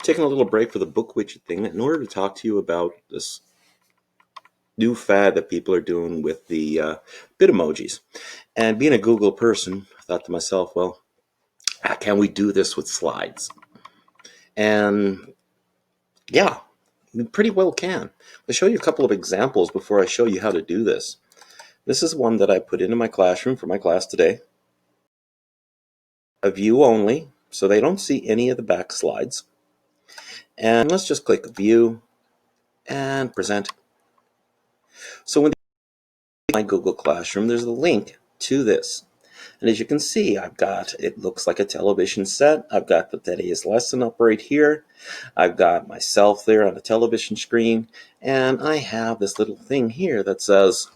taking a little break for the book widget thing in order to talk to you about this new fad that people are doing with the Bitmojis. And being a Google person, I thought to myself, well, can we do this with slides? And yeah, we pretty well can. I'll show you a couple of examples before I show you how to do this. This is one that I put into my classroom for my class today. A view only, so they don't see any of the back slides. And let's just click View and Present. So when my Google Classroom, there's a link to this. And as you can see, it looks like a television set. I've got the today's lesson up right here. I've got myself there on the television screen. And I have this little thing here that says,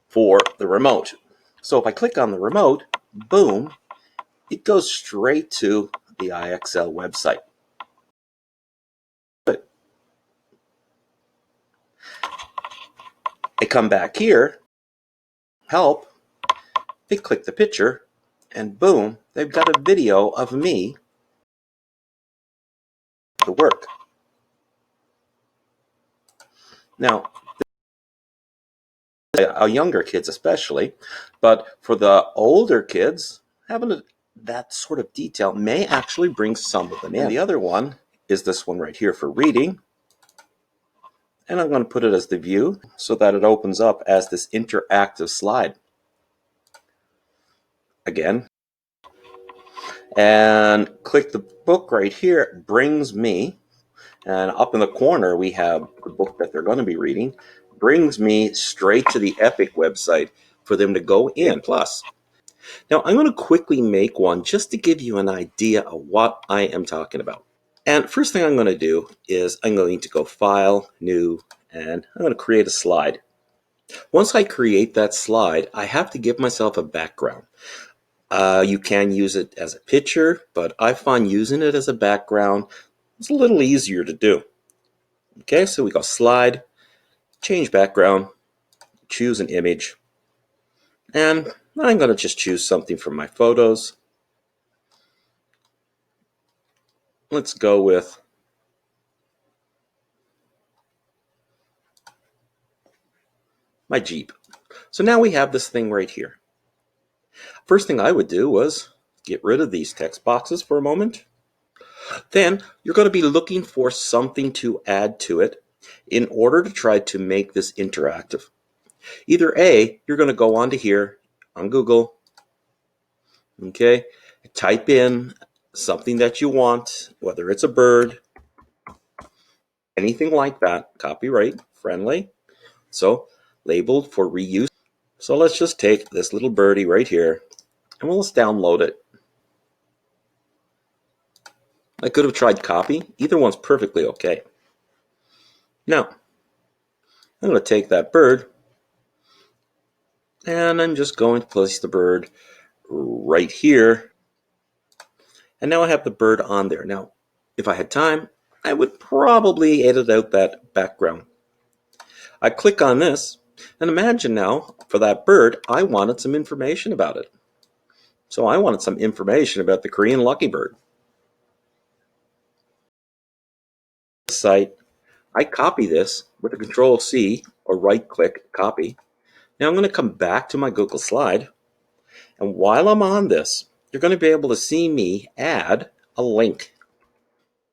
for the remote. So if I click on the remote, boom, it goes straight to the IXL website. I come back here, help, they click the picture, and boom, they've got a video of me to work. Now, younger kids especially, but for the older kids, having that sort of detail may actually bring some of them in. And the other one is this one right here for reading. And I'm going to put it as the view so that it opens up as this interactive slide. Again, and click the book right here. It brings me, and up in the corner we have the book that they're going to be reading, brings me straight to the Epic website for them to go in. Plus, now I'm going to quickly make one just to give you an idea of what I am talking about. And first thing I'm going to do is I'm going to go File, New, and I'm going to create a slide. Once I create that slide, I have to give myself a background. You can use it as a picture, but I find using it as a background is a little easier to do. Okay, so we go Slide, Change Background, choose an image, and I'm going to just choose something from my photos. Let's go with my Jeep. So now we have this thing right here. First thing I would do was get rid of these text boxes for a moment. Then you're going to be looking for something to add to it in order to try to make this interactive. Either A, you're going to go onto here on Google, okay, type in something that you want, whether it's a bird, anything like that, copyright friendly, so labeled for reuse. So let's just take this little birdie right here and we'll just download it. I could have tried copy. Either one's perfectly okay. Now, I'm going to take that bird and I'm just going to place the bird right here. And now I have the bird on there. Now, if I had time, I would probably edit out that background. I click on this, and imagine now, for that bird, I wanted some information about it. So I wanted some information about the Korean lucky bird. Site, I copy this with a Control-C or right-click copy. Now I'm going to come back to my Google slide, and while I'm on this, you're going to be able to see me add a link,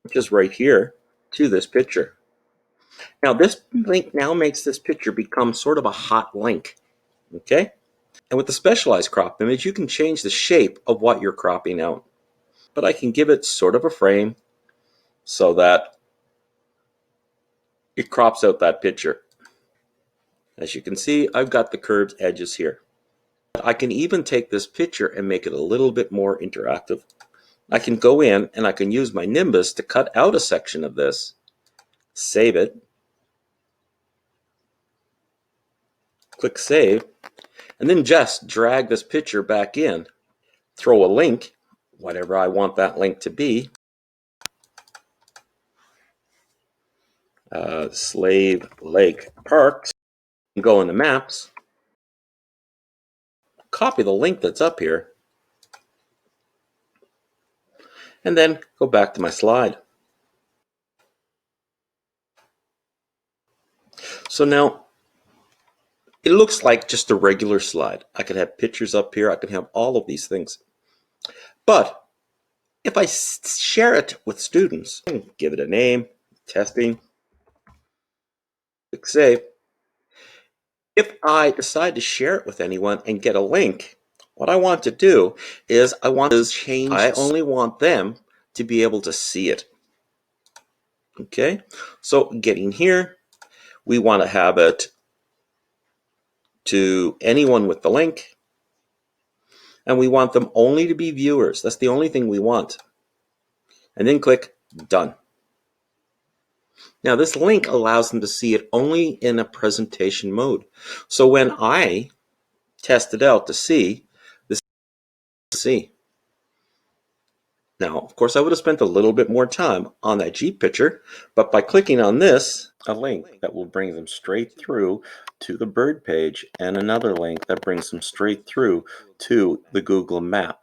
which is right here, to this picture. Now this link now makes this picture become sort of a hot link, okay? And with the specialized crop image, you can change the shape of what you're cropping out. But I can give it sort of a frame so that it crops out that picture. As you can see, I've got the curved edges here. I can even take this picture and make it a little bit more interactive. I can go in and I can use my Nimbus to cut out a section of this, save it, click Save, and then just drag this picture back in, throw a link, whatever I want that link to be, Slave Lake Parks, and go into Maps, copy the link that's up here, and then go back to my slide. So now it looks like just a regular slide. I could have pictures up here. I could have all of these things. But if I share it with students, give it a name, testing, click save. If I decide to share it with anyone and get a link, what I want to do is I only want them to be able to see it. Okay, so getting here, we want to have it to anyone with the link, and we want them only to be viewers. That's the only thing we want. And then click done. Now this link allows them to see it only in a presentation mode. So when I test it out to see, this is see. Now, of course, I would have spent a little bit more time on that Jeep picture, but by clicking on this, a link that will bring them straight through to the bird page, and another link that brings them straight through to the Google map.